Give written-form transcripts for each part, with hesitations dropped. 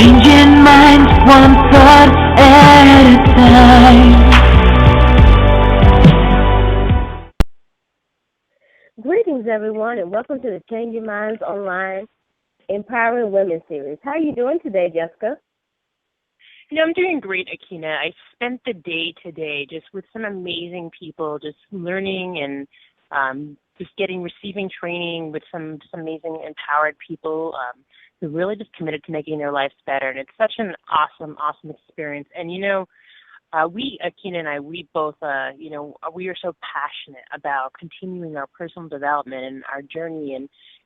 Changing minds one thought at a time. Greetings, everyone, and welcome to the Changing Minds Online Empowering Women series. How are you doing today, Jessica? I'm doing great, Akina. I spent the day today just with some amazing people, just learning and just receiving training with some just amazing empowered people who really just committed to making their lives better. And it's such an awesome experience. And, we, Akina and I, we both, we are so passionate about continuing our personal development and our journey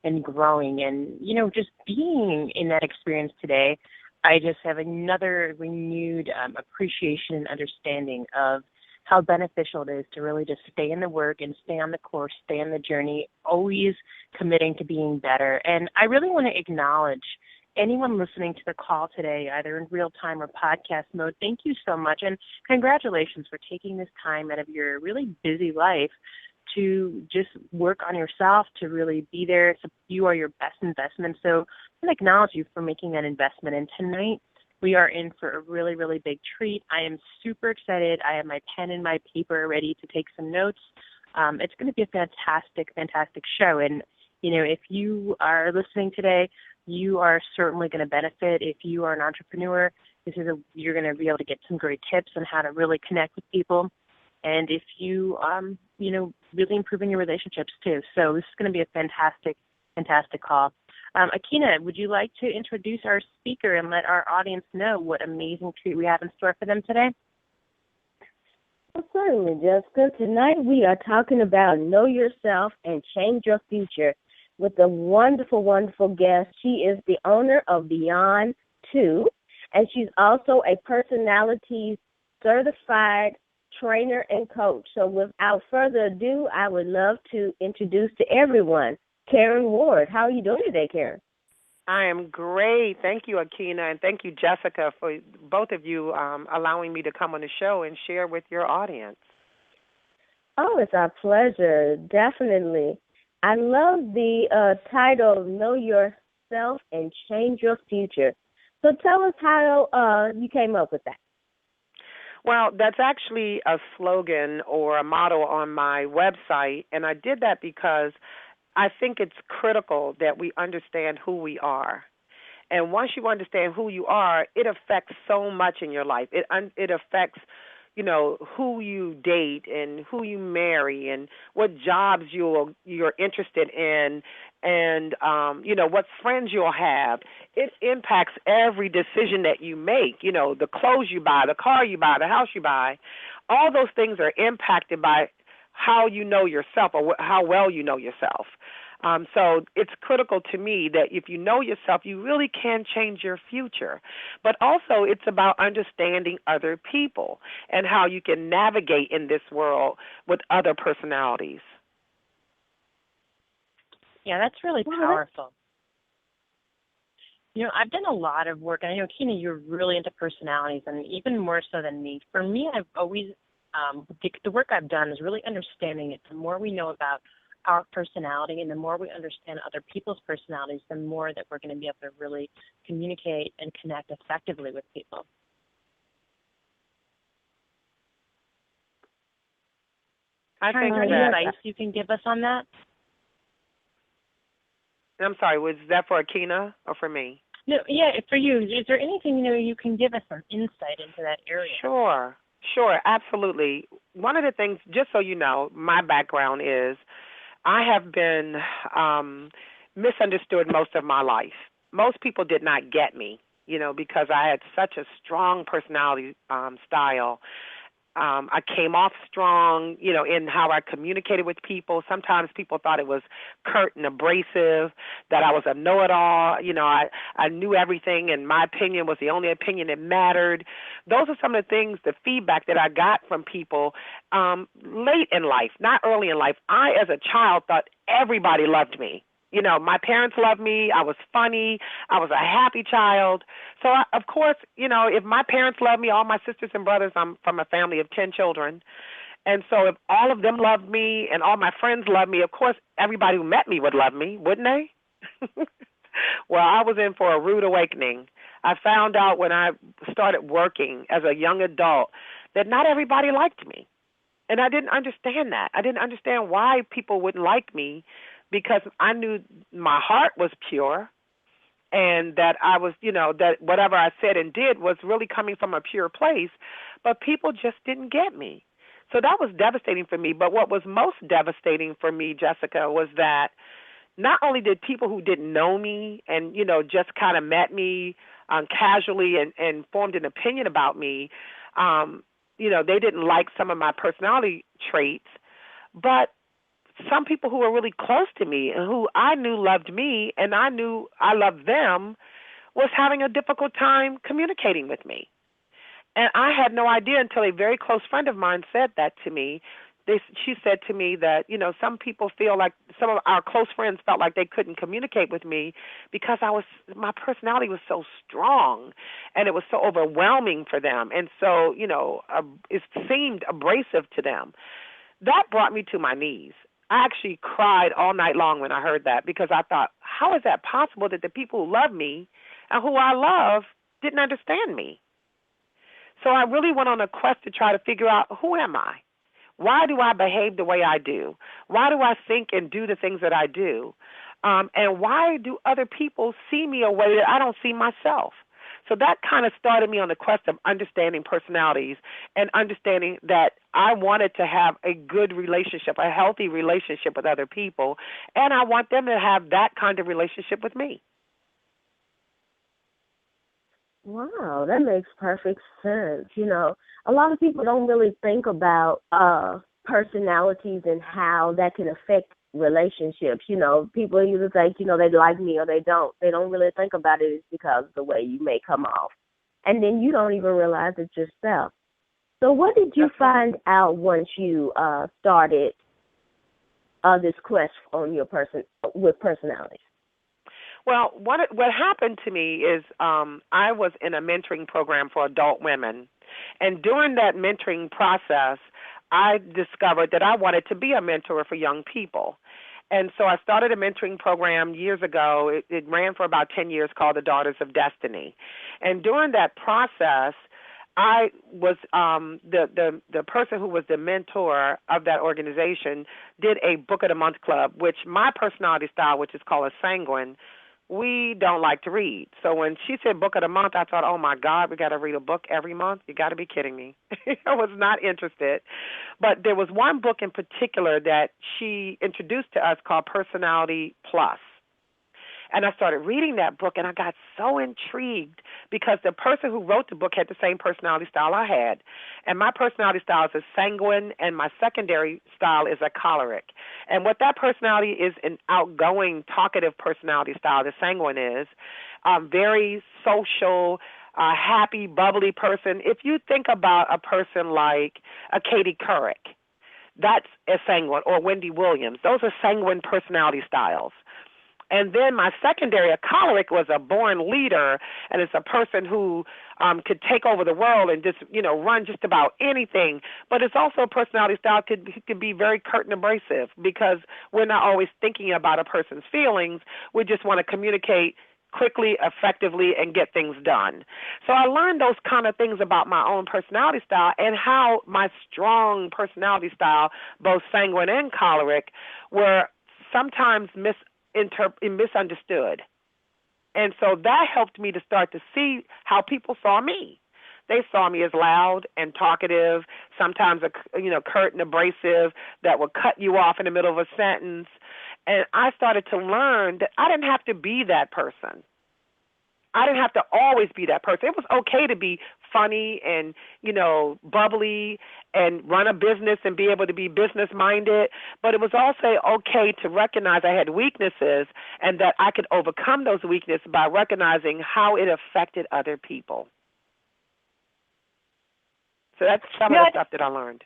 and growing. And, just being in that experience today, I just have another renewed appreciation and understanding of how beneficial it is to really just stay in the work and stay on the course, stay on the journey, always committing to being better. And I really want to acknowledge anyone listening to the call today, either in real time or podcast mode. Thank you so much, and congratulations for taking this time out of your really busy life to just work on yourself, to really be there. So you are your best investment. So I want to acknowledge you for making that investment. And tonight we are in for a really big treat. I am super excited. I have my pen and my paper ready to take some notes. It's going to be a fantastic show. And, if you are listening today, you are certainly going to benefit. If you are an entrepreneur, you're going to be able to get some great tips on how to really connect with people. And if you, really improving your relationships too. So this is going to be a fantastic call. Akina, would you like to introduce our speaker and let our audience know what amazing treat we have in store for them today? Well, certainly, Jessica. Tonight we are talking about Know Yourself and Change Your Future with a wonderful guest. She is the owner of Beyond 2, and she's also a personality certified trainer and coach. So without further ado, I would love to introduce to everyone Karen Ward. How are you doing today, Karen? I am great. Thank you, Akina, and thank you, Jessica, for both of you allowing me to come on the show and share with your audience. Oh, it's our pleasure, definitely. I love the title, Know Yourself and Change Your Future. So tell us how you came up with that. Well, that's actually a slogan or a motto on my website, and I did that because I think it's critical that we understand who we are. And once you understand who you are, it affects so much in your life. It affects, who you date and who you marry and what jobs you're interested in and, what friends you'll have. It impacts every decision that you make, the clothes you buy, the car you buy, the house you buy. All those things are impacted by how you know yourself or how well you know yourself. So it's critical to me that if you know yourself, you really can change your future. But also it's about understanding other people and how you can navigate in this world with other personalities. Yeah, that's really powerful. I've done a lot of work, and I know, Kina, you're really into personalities, and even more so than me. For me, I've always, the work I've done is really understanding it. The more we know about our personality and the more we understand other people's personalities, the more that we're going to be able to really communicate and connect effectively with people. I think any advice you can give us on that? I'm sorry, was that for Akina or for me? No, yeah, for you. Is there anything, you can give us some insight into that area? Sure, absolutely. One of the things, just so you know, my background is I have been misunderstood most of my life. Most people did not get me, because I had such a strong personality style. I came off strong, in how I communicated with people. Sometimes people thought it was curt and abrasive, that I was a know-it-all. I knew everything, and my opinion was the only opinion that mattered. Those are some of the things, the feedback that I got from people late in life, not early in life. I, as a child, thought everybody loved me. My parents loved me. I was funny. I was a happy child. So, of course, if my parents loved me, all my sisters and brothers, I'm from a family of 10 children. And so if all of them loved me and all my friends loved me, of course, everybody who met me would love me, wouldn't they? Well, I was in for a rude awakening. I found out when I started working as a young adult that not everybody liked me. And I didn't understand that. I didn't understand why people wouldn't like me, because I knew my heart was pure and that I was, that whatever I said and did was really coming from a pure place, but people just didn't get me. So that was devastating for me. But what was most devastating for me, Jessica, was that not only did people who didn't know me and, just kind of met me casually and formed an opinion about me, they didn't like some of my personality traits, but some people who were really close to me and who I knew loved me and I knew I loved them was having a difficult time communicating with me. And I had no idea until a very close friend of mine said that to me. She said to me that, some people feel like, some of our close friends felt like they couldn't communicate with me because my personality was so strong and it was so overwhelming for them. And so, it seemed abrasive to them. That brought me to my knees. I actually cried all night long when I heard that, because I thought, how is that possible that the people who love me and who I love didn't understand me? So I really went on a quest to try to figure out, who am I? Why do I behave the way I do? Why do I think and do the things that I do? And why do other people see me a way that I don't see myself? So that kind of started me on the quest of understanding personalities and understanding that I wanted to have a good relationship, a healthy relationship with other people, and I want them to have that kind of relationship with me. Wow, that makes perfect sense. A lot of people don't really think about personalities and how that can affect relationships. People either think, they like me or they don't. They don't really think about it. It's because of the way you may come off. And then you don't even realize it yourself. So what did you find out once you started this quest on your with personalities? Well, what happened to me is I was in a mentoring program for adult women, and during that mentoring process, I discovered that I wanted to be a mentor for young people. And so I started a mentoring program years ago. It ran for about 10 years, called the Daughters of Destiny. And during that process, I was the person who was the mentor of that organization did a Book of the Month Club, which my personality style, which is called a sanguine, we don't like to read. So when she said Book of the Month, I thought, oh, my God, we got to read a book every month? You got to be kidding me. I was not interested. But there was one book in particular that she introduced to us called Personality Plus. And I started reading that book, and I got so intrigued because the person who wrote the book had the same personality style I had. And my personality style is a sanguine, and my secondary style is a choleric. And what that personality is, an outgoing, talkative personality style, the sanguine is, very social, happy, bubbly person. If you think about a person like a Katie Couric, that's a sanguine, or Wendy Williams. Those are sanguine personality styles. And then my secondary, a choleric, was a born leader, and it's a person who could take over the world and just, run just about anything. But it's also a personality style could be very curt and abrasive, because we're not always thinking about a person's feelings. We just want to communicate quickly, effectively, and get things done. So I learned those kind of things about my own personality style and how my strong personality style, both sanguine and choleric, were sometimes misunderstood. And so that helped me to start to see how people saw me. They saw me as loud and talkative, sometimes curt and abrasive, that would cut you off in the middle of a sentence. And I started to learn that I didn't have to be that person. I didn't have to always be that person. It was okay to be funny and, bubbly and run a business and be able to be business-minded, but it was also okay to recognize I had weaknesses and that I could overcome those weaknesses by recognizing how it affected other people. So that's some of the stuff that I learned.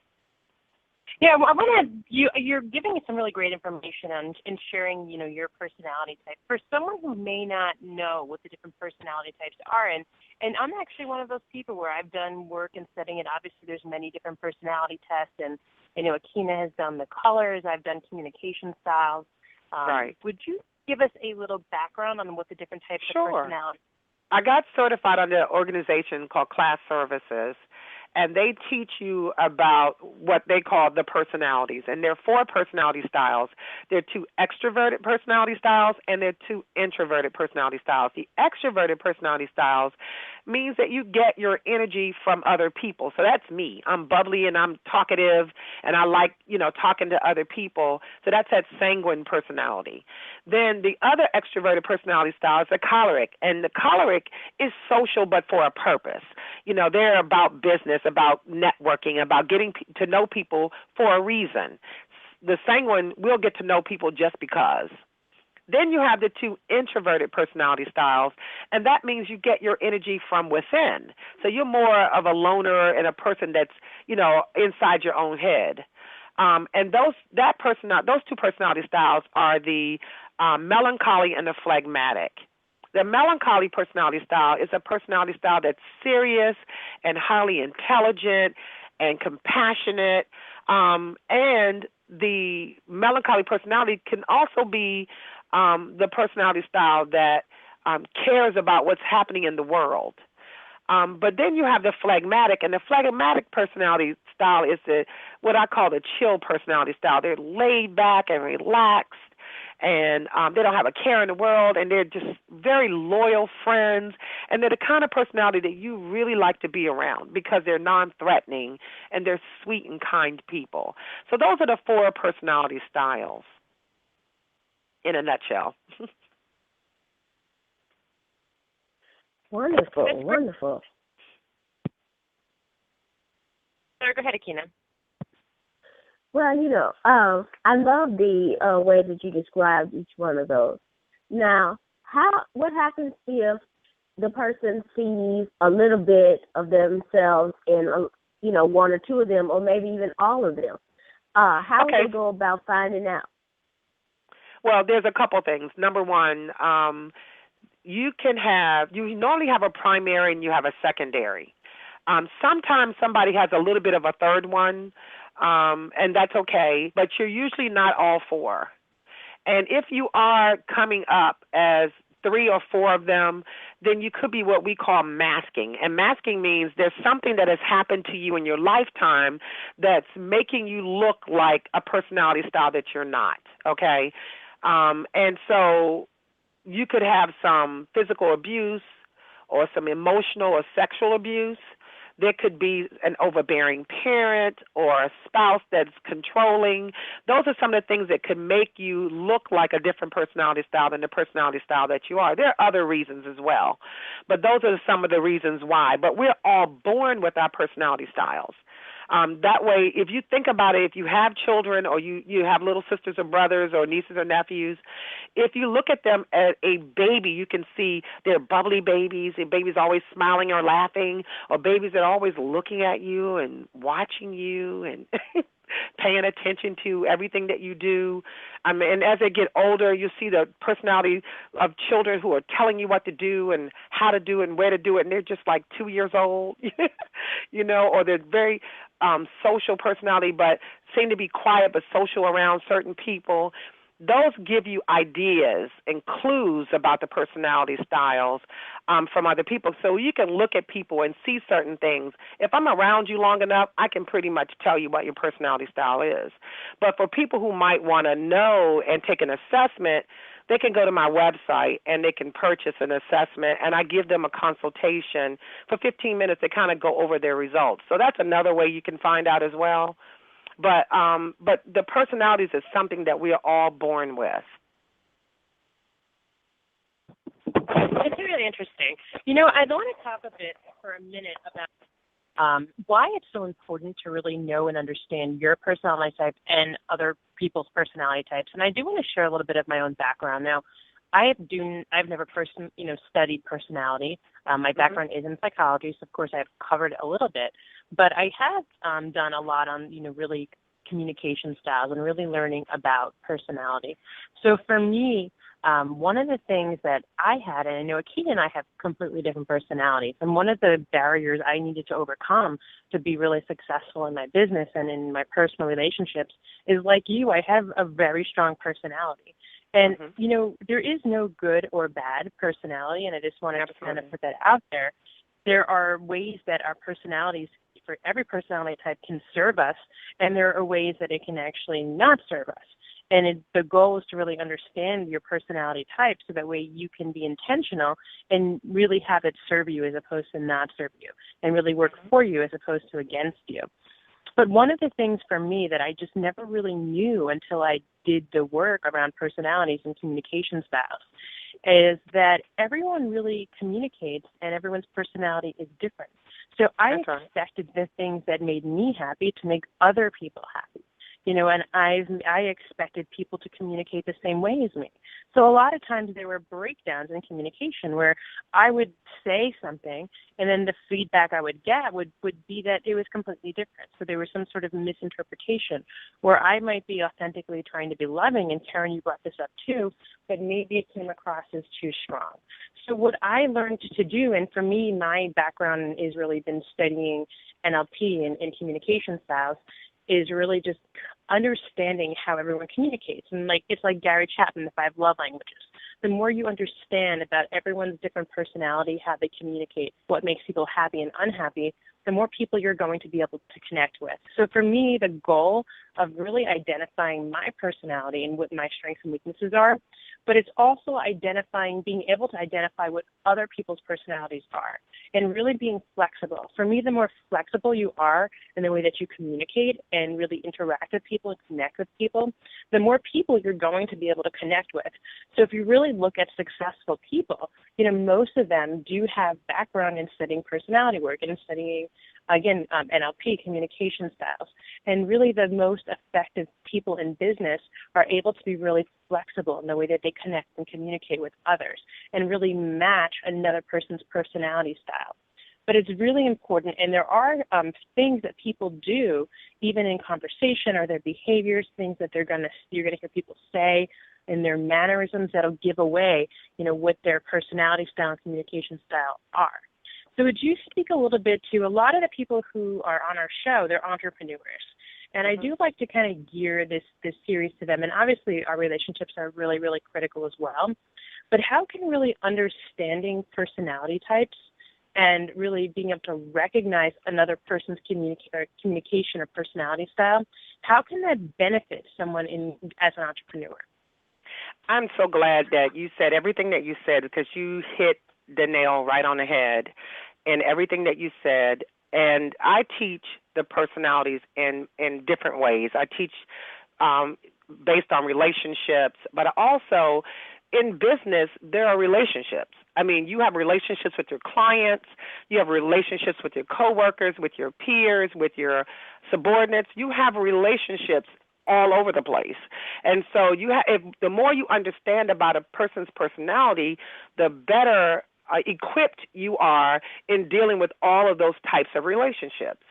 Yeah, well, I want to. You're giving us some really great information on and sharing, your personality type. For someone who may not know what the different personality types are, and I'm actually one of those people where I've done work in studying it. Obviously, there's many different personality tests, and I know Akina has done the colors. I've done communication styles. Right. Would you give us a little background on what the different types of personality? I got certified under an organization called Class Services, and they teach you about what they call the personalities. And there are 4 personality styles. There are 2 extroverted personality styles, and there are 2 introverted personality styles. The extroverted personality styles means that you get your energy from other people. So that's me. I'm bubbly and I'm talkative, and I like, talking to other people. So that's that sanguine personality. Then the other extroverted personality style is the choleric, and the choleric is social but for a purpose. They're about business, about networking, about getting to know people for a reason. The sanguine will get to know people just because. Then you have the 2 introverted personality styles, and that means you get your energy from within. So you're more of a loner and a person that's, inside your own head. And those 2 personality styles are the melancholy and the phlegmatic. The melancholy personality style is a personality style that's serious and highly intelligent and compassionate. And the melancholy personality can also be the personality style that cares about what's happening in the world. But then you have the phlegmatic, and the phlegmatic personality style is what I call the chill personality style. They're laid back and relaxed, and they don't have a care in the world, and they're just very loyal friends, and they're the kind of personality that you really like to be around because they're non-threatening and they're sweet and kind people. So those are the 4 personality styles in a nutshell. Wonderful, wonderful. Sorry, go ahead, Akina. Well, I love the way that you described each one of those. Now, what happens if the person sees a little bit of themselves in, 1 or 2 of them, or maybe even all of them? How would they go about finding out? Well, there's a couple things. Number one, you normally have a primary and you have a secondary. Sometimes somebody has a little bit of a third one, and that's okay, but you're usually not all 4. And if you are coming up as 3 or 4 of them, then you could be what we call masking. And masking means there's something that has happened to you in your lifetime that's making you look like a personality style that you're not, okay? And so you could have some physical abuse or some emotional or sexual abuse. There could be an overbearing parent or a spouse that's controlling. Those are some of the things that could make you look like a different personality style than the personality style that you are. There are other reasons as well, but those are some of the reasons why. But we're all born with our personality styles. That way, if you think about it, if you have children or you have little sisters or brothers or nieces or nephews, if you look at them as a baby, you can see they're bubbly babies, and babies always smiling or laughing, or babies that are always looking at you and watching you and paying attention to everything that you do. And as they get older, you see the personality of children who are telling you what to do and how to do it and where to do it, and they're just like 2 years old, or they're very social personality but seem to be quiet but social around certain people. Those give you ideas and clues about the personality styles from other people. So you can look at people and see certain things. If I'm around you long enough, I can pretty much tell you what your personality style is. But for people who might want to know and take an assessment, they can go to my website and they can purchase an assessment, and I give them a consultation for 15 minutes to kind of go over their results. So that's another way you can find out as well. But the personalities is something that we are all born with. It's really interesting. I'd want to talk a bit for a minute about why it's so important to really know and understand your personality type and other people's personality types. And I do want to share a little bit of my own background. Now, I've never studied personality. My background is in psychology, so of course I've covered a little bit. But I have done a lot on, really communication styles and really learning about personality. So for me, one of the things that I had, and I know Akina and I have completely different personalities, and one of the barriers I needed to overcome to be really successful in my business and in my personal relationships is like you, I have a very strong personality. And, Mhm. there is no good or bad personality, and I just wanted to kind Absolutely. of put that out there. There are ways that our personalities, for every personality type, can serve us, and there are ways that it can actually not serve us. And the goal is to really understand your personality type so that way you can be intentional and really have it serve you as opposed to not serve you, and really work for you as opposed to against you. But one of the things for me that I just never really knew until I did the work around personalities and communication styles is that everyone really communicates and everyone's personality is different. So I That's right. expected the things that made me happy to make other people happy. And I expected people to communicate the same way as me. So a lot of times there were breakdowns in communication where I would say something and then the feedback I would get would be that it was completely different. So there was some sort of misinterpretation where I might be authentically trying to be loving, and Karen, you brought this up too, but maybe it came across as too strong. So what I learned to do, and for me, my background has really been studying NLP and communication styles, is really just understanding how everyone communicates. And it's like Gary Chapman, the 5 love languages. The more you understand about everyone's different personality, how they communicate, what makes people happy and unhappy, the more people you're going to be able to connect with. So for me, the goal of really identifying my personality and what my strengths and weaknesses are, but it's also being able to identify what other people's personalities are and really being flexible. For me, the more flexible you are in the way that you communicate and really interact with people and connect with people, the more people you're going to be able to connect with. So if you really look at successful people, most of them do have background in studying personality work and studying, again, NLP, communication styles. And really the most effective people in business are able to be really flexible in the way that they connect and communicate with others and really match another person's personality style. But it's really important, and there are things that people do, even in conversation, or their behaviors, things that you're going to hear people say, and their mannerisms that'll give away, what their personality style and communication style are. So would you speak a little bit to a lot of the people who are on our show, they're entrepreneurs. And I do like to kind of gear this series to them. And obviously our relationships are really, really critical as well. But how can really understanding personality types and really being able to recognize another person's communication or personality style, how can that benefit someone as an entrepreneur? I'm so glad that you said everything that you said, because you hit the nail right on the head in everything that you said. And I teach the personalities in different ways. I teach based on relationships, but also in business, there are relationships. I mean, you have relationships with your clients, you have relationships with your coworkers, with your peers, with your subordinates. You have relationships all over the place. And so the more you understand about a person's personality, the better equipped you are in dealing with all of those types of relationships.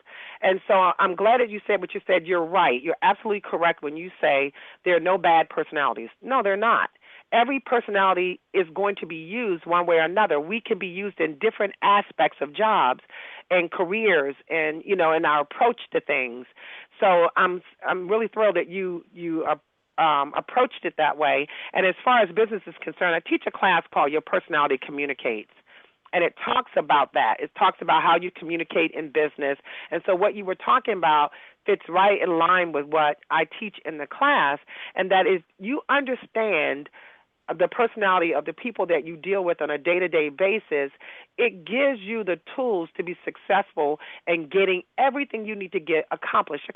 And so I'm glad that you said what you said. You're right. You're absolutely correct when you say there are no bad personalities. No, they're not. Every personality is going to be used one way or another. We can be used in different aspects of jobs and careers and, in our approach to things. So I'm really thrilled that you approached it that way. And as far as business is concerned, I teach a class called Your Personality Communicates. And it talks about that. It talks about how you communicate in business. And so what you were talking about fits right in line with what I teach in the class, and that is you understand the personality of the people that you deal with on a day-to-day basis. It gives you the tools to be successful in getting everything you need to get accomplished.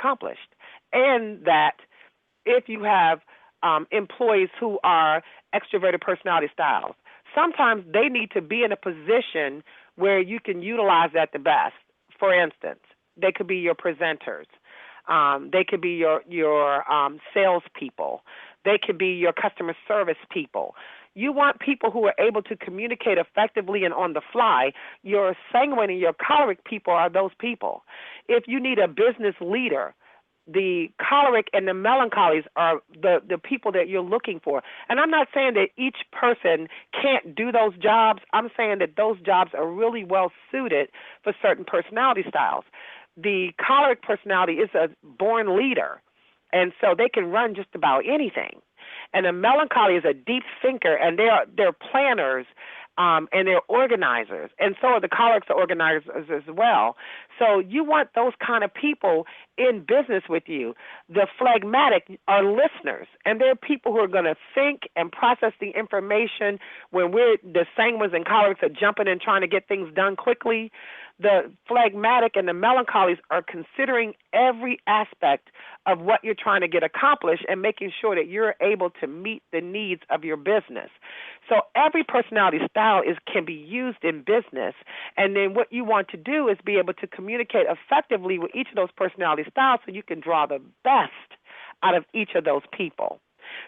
And that if you have employees who are extroverted personality styles, sometimes they need to be in a position where you can utilize that the best. For instance, they could be your presenters. They could be your salespeople. They could be your customer service people. You want people who are able to communicate effectively and on the fly. Your sanguine and your choleric people are those people. If you need a business leader, the choleric and the melancholies are the people that you're looking for. And I'm not saying that each person can't do those jobs. I'm saying that those jobs are really well suited for certain personality styles. The choleric personality is a born leader, and so they can run just about anything. And a melancholy is a deep thinker, and they're planners, and they're organizers, and so are the cholerics are organizers as well. So you want those kind of people in business with you. The phlegmatic are listeners, and they're people who are going to think and process the information when the sanguines and cholerics are jumping and trying to get things done quickly. The phlegmatic and the melancholies are considering every aspect of what you're trying to get accomplished and making sure that you're able to meet the needs of your business. So every personality style can be used in business, and then what you want to do is be able to communicate effectively with each of those personality styles so you can draw the best out of each of those people.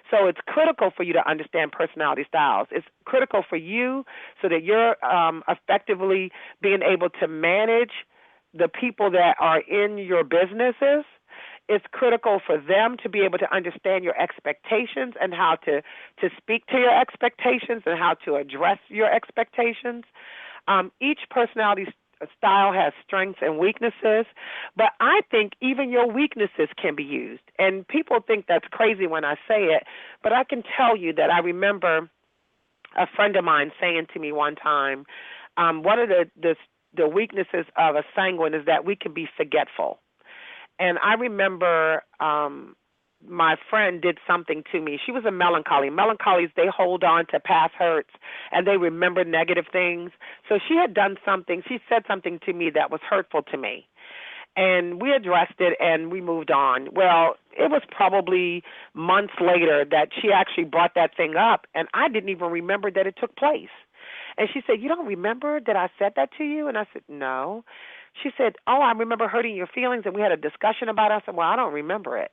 So it's critical for you to understand personality styles. It's critical for you so that you're effectively being able to manage the people that are in your businesses. It's critical for them to be able to understand your expectations and how to speak to your expectations and how to address your expectations. Each personality style has strengths and weaknesses, but I think even your weaknesses can be used. And people think that's crazy when I say it, but I can tell you that I remember a friend of mine saying to me one time, one of the weaknesses of a sanguine is that we can be forgetful. And I remember my friend did something to me. She was a melancholy. Melancholies, they hold on to past hurts, and they remember negative things. So she had done something. She said something to me that was hurtful to me. And we addressed it, and we moved on. Well, it was probably months later that she actually brought that thing up, and I didn't even remember that it took place. And she said, "You don't remember that I said that to you?" And I said, "No." She said, "Oh, I remember hurting your feelings, and we had a discussion about it." I said, "Well, I don't remember it."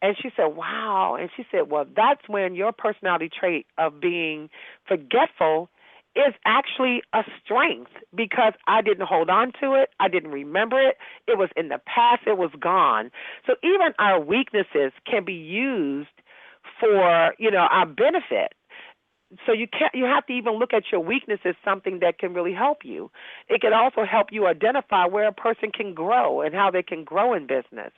And she said, "Wow." And she said, "Well, that's when your personality trait of being forgetful is actually a strength because I didn't hold on to it. I didn't remember it. It was in the past. It was gone." So even our weaknesses can be used for, our benefit. So you have to even look at your weakness as something that can really help you. It can also help you identify where a person can grow and how they can grow in business.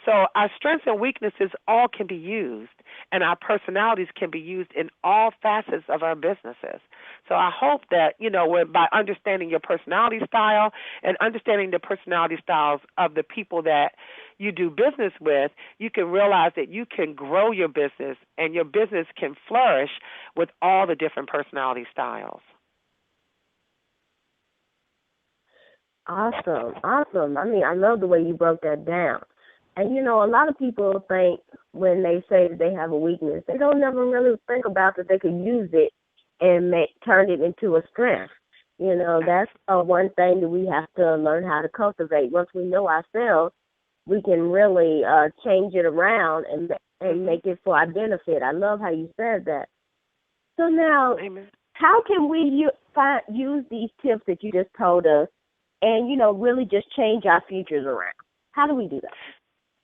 So our strengths and weaknesses all can be used, and our personalities can be used in all facets of our businesses. So I hope that, by understanding your personality style and understanding the personality styles of the people that you do business with, you can realize that you can grow your business and your business can flourish with all the different personality styles. Awesome. I mean, I love the way you broke that down. And, a lot of people think when they say that they have a weakness, they don't never really think about that they could use it and turn it into a strength. That's one thing that we have to learn how to cultivate. Once we know ourselves, we can really change it around and make it for our benefit. I love how you said that. So now, Amen. How can we use these tips that you just told us and, really just change our futures around? How do we do that?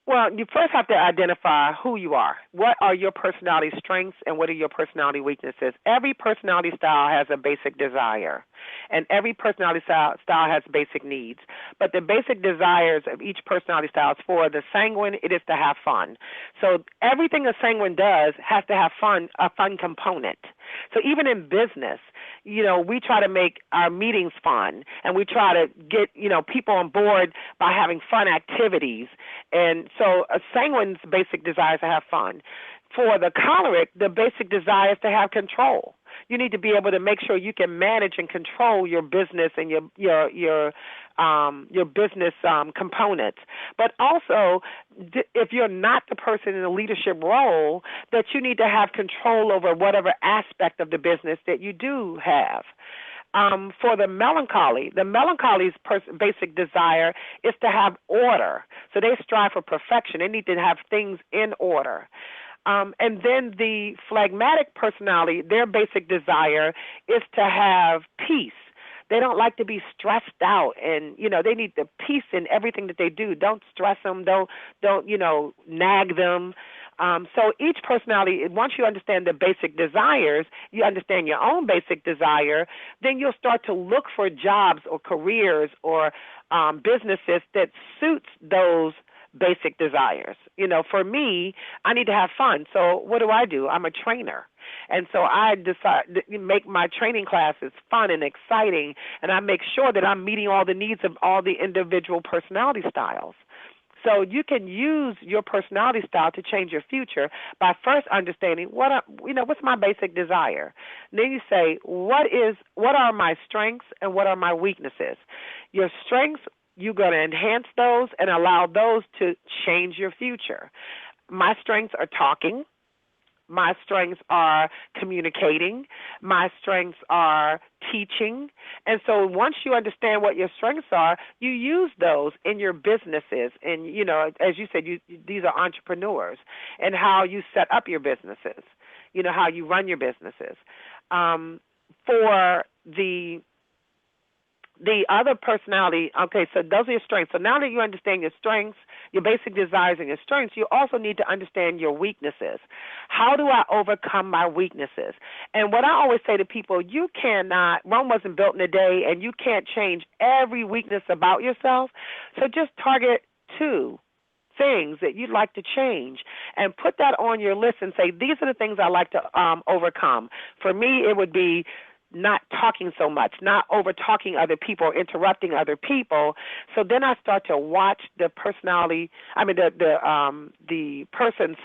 Well, you first have to identify who you are. What are your personality strengths and what are your personality weaknesses? Every personality style has a basic desire, and every personality style has basic needs. But the basic desires of each personality style is for the sanguine, it is to have fun. So everything a sanguine does has to have fun, a fun component. So even in business, we try to make our meetings fun, and we try to get, people on board by having fun activities. And so a sanguine's basic desire is to have fun. For the choleric, the basic desire is to have control. You need to be able to make sure you can manage and control your business and your business components. But also, if you're not the person in a leadership role, that you need to have control over whatever aspect of the business that you do have. For the melancholy's basic desire is to have order. So they strive for perfection. They need to have things in order. And then the phlegmatic personality, their basic desire is to have peace. They don't like to be stressed out, and they need the peace in everything that they do. Don't stress them. Don't nag them. So each personality, once you understand the basic desires, you understand your own basic desire, then you'll start to look for jobs or careers or businesses that suits those basic desires. For me, I need to have fun. So what do? I'm a trainer. And so I decide to make my training classes fun and exciting, and I make sure that I'm meeting all the needs of all the individual personality styles. So you can use your personality style to change your future by first understanding what's my basic desire. And then you say, what are my strengths and what are my weaknesses? Your strengths, you're going to enhance those and allow those to change your future. My strengths are talking. My strengths are communicating. My strengths are teaching. And so once you understand what your strengths are, you use those in your businesses. And, as you said, these are entrepreneurs, and how you set up your businesses, how you run your businesses. For the other personality, okay, so those are your strengths. So now that you understand your strengths, your basic desires and your strengths, you also need to understand your weaknesses. How do I overcome my weaknesses? And what I always say to people, Rome wasn't built in a day, and you can't change every weakness about yourself. So just target 2 things that you'd like to change and put that on your list and say, these are the things I like to overcome. For me, it would be not talking so much, not over-talking other people, interrupting other people. So then I start to watch the person's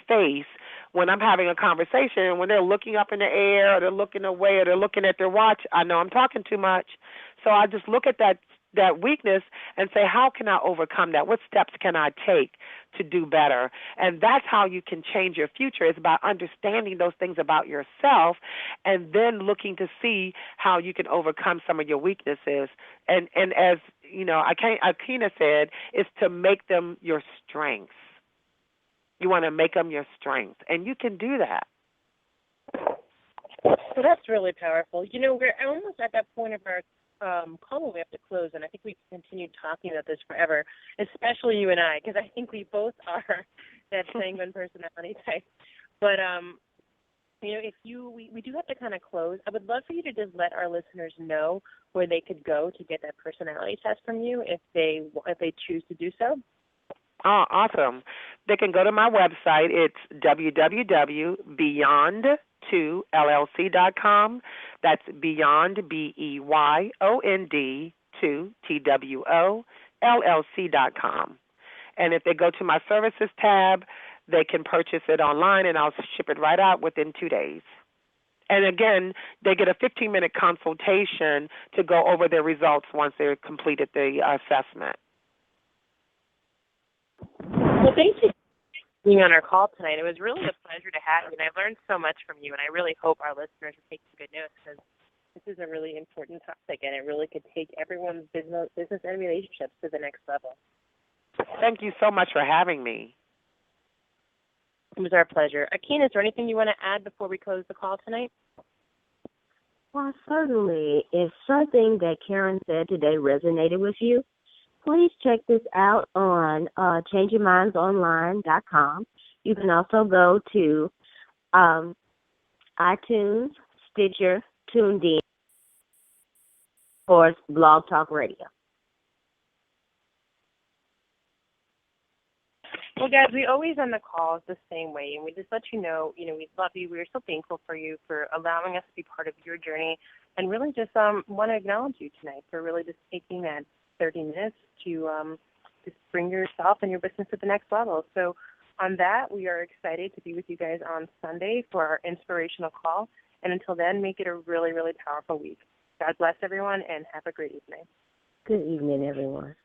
face when I'm having a conversation. When they're looking up in the air, or they're looking away, or they're looking at their watch, I know I'm talking too much. So I just look at that weakness and say, how can I overcome that? What steps can I take to do better? And that's how you can change your future, is by understanding those things about yourself and then looking to see how you can overcome some of your weaknesses. And as Akina said, is to make them your strengths. You want to make them your strengths, and you can do that. So that's really powerful. We're almost at that point of our call when we have to close, and I think we can continue talking about this forever, especially you and I, because I think we both are that sanguine personality type. But we do have to kind of close. I would love for you to just let our listeners know where they could go to get that personality test from you if they choose to do so. Oh, awesome. They can go to my website. It's www.beyond2llc.com. That's beyond, BEYOND, 2, TWOLLC.com. And if they go to my services tab, they can purchase it online, and I'll ship it right out within 2 days. And again, they get a 15-minute consultation to go over their results once they've completed the assessment. Well, thank you for being on our call tonight. It was really a pleasure to have you, and I learned so much from you, and I really hope our listeners are taking good notes, because this is a really important topic, and it really could take everyone's business and relationships to the next level. Thank you so much for having me. It was our pleasure. Akina, is there anything you want to add before we close the call tonight? Well, certainly. If something that Karen said today resonated with you, please check this out on ChangeYourMindsOnline.com. You can also go to iTunes, Stitcher, TuneIn, or Blog Talk Radio. Well, guys, we always end the calls the same way, and we just let you know, we love you. We're so thankful for you for allowing us to be part of your journey, and really just want to acknowledge you tonight for really just taking that 30 minutes to just bring yourself and your business to the next level. So on that, we are excited to be with you guys on Sunday for our inspirational call. And until then, make it a really, really powerful week. God bless everyone, and have a great evening. Good evening, everyone.